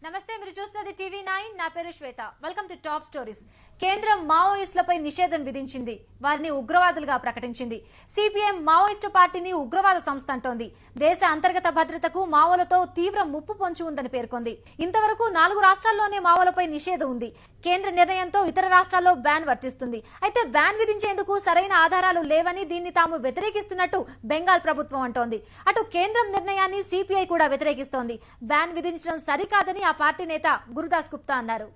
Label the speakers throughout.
Speaker 1: నమస్తే, మీరు చూస్తున్నది టీవీ9. నా పేరు Shweta. Welcome to top stories. కేంద్రం మావోయిస్టులపై నిషేధం విధించింది. వారిని ఉగ్రవాదులుగా ప్రకటించింది. సిపిఎం మావోయిస్టు పార్టీని ఉగ్రవాద సంస్థ అంటోంది. దేశ అంతర్గత భద్రతకు మావోలతో తీవ్ర ముప్పు పొంచి ఉందని పేర్కొంది. ఇంతవరకు 4 రాష్ట్రాల్లోనే మావోలపై నిషేధం ఉంది. కేంద్ర నిర్ణయంతో ఇతర రాష్ట్రాల్లో బ్యాన్ వర్తిస్తుంది. అయితే బ్యాన్ విధించేందుకు సరైన ఆధారాలు లేవని, దీన్ని తాము వ్యతిరేకిస్తున్నట్టు బెంగాల్ ప్రభుత్వం అంటోంది. అటు కేంద్రం నిర్ణయాన్ని సిపిఐ కూడా వ్యతిరేకిస్తోంది. బ్యాన్ విధించడం సరికాదని ఆ పార్టీ నేత గురుదాస్ గుప్తా అన్నారు.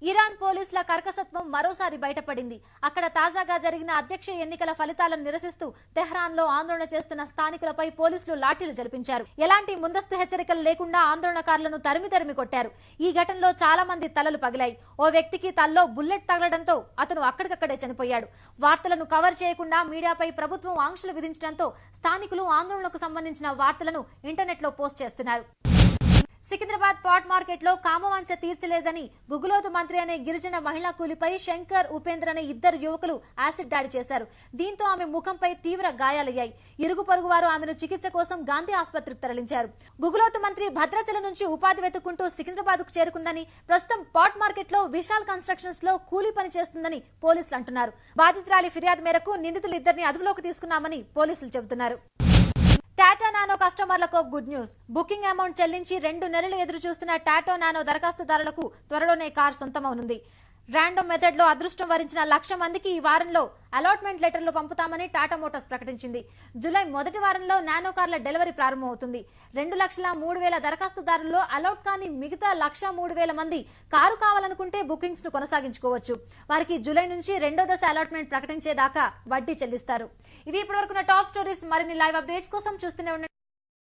Speaker 1: ఇరాన్ పోలీసుల కర్కసత్వం మరోసారి బయటపడింది. అక్కడ తాజాగా జరిగిన అధ్యక్ష ఎన్నికల ఫలితాలను నిరసిస్తూ తెహ్రాన్ లో ఆందోళన చేస్తున్న స్థానికులపై పోలీసులు లాఠీలు జరిపించారు. ఎలాంటి ముందస్తు హెచ్చరికలు లేకుండా ఆందోళనకారులను తరిమి కొట్టారు. ఈ ఘటనలో చాలా మంది తలలు పగిలాయి. ఓ వ్యక్తికి తల్లో బుల్లెట్ తగలడంతో అతను అక్కడికక్కడే చనిపోయాడు. వార్తలను కవర్ చేయకుండా మీడియాపై ప్రభుత్వం ఆంక్షలు విధించడంతో స్థానికులు ఆందోళనకు సంబంధించిన వార్తలను ఇంటర్నెట్ లో పోస్ట్ చేస్తున్నారు. సికింద్రాబాద్ పాట్ మార్కెట్ లో కామవాంఛ తీర్చలేదని గుగులోతు మంత్రి అనే గిరిజన మహిళా కూలిపై శంకర్, ఉపేంద్ర అనే 2 యువకులు యాసిడ్ దాడి చేశారు. దీంతో ఆమె ముఖంపై తీవ్ర గాయాలయ్యాయి. ఇరుగు పొరుగు వారు ఆమెను చికిత్స కోసం గాంధీ ఆసుపత్రికి తరలించారు. గుగులోతు మంత్రి భద్రాచలం నుంచి ఉపాధి వెతుక్కుంటూ సికింద్రాబాద్ కు చేరుకుందని, ప్రస్తుతం పాట్ మార్కెట్ లో విశాల్ కన్స్ట్రక్షన్స్ లో కూలీ పని చేస్తుందని పోలీసులు అంటున్నారు. బాధితురాలి ఫిర్యాదు మేరకు నిందితులు 2 అదుపులోకి తీసుకున్నామని పోలీసులు చెబుతున్నారు. టాటా నానో కస్టమర్లకు గుడ్ న్యూస్. బుకింగ్ అమౌంట్ చెల్లించి 2 నెలలు ఎదురు చూస్తున్న టాటా నానో దరఖాస్తుదారులకు త్వరలోనే కార్ సొంతమవునుంది. ర్యాండమ్ మెథడ్ లో అదృష్టం వరించిన 1,00,000 మందికి ఈ వారంలో అలాట్మెంట్ లెటర్లు పంపుతామని టాటా మోటార్స్ ప్రకటించింది. జూలై మొదటి వారంలో నానో కార్ల డెలివరీ ప్రారంభమవుతుంది. 2,03,000 దరఖాస్తుదారుల్లో అలాట్ కాని మిగతా 1,03,000 మంది కారు కావాలనుకుంటే బుకింగ్స్ ను కొనసాగించుకోవచ్చు. వారికి జూలై నుంచి 2వ దశ అలాట్మెంట్ ప్రకటించేదాకా వడ్డీ చెల్లిస్తారు. ఇవి ఇప్పటివరకు టాప్ స్టోరీస్. మరిన్ని లైవ్ అప్డేట్స్ కోసం చూస్తూనే ఉండండి.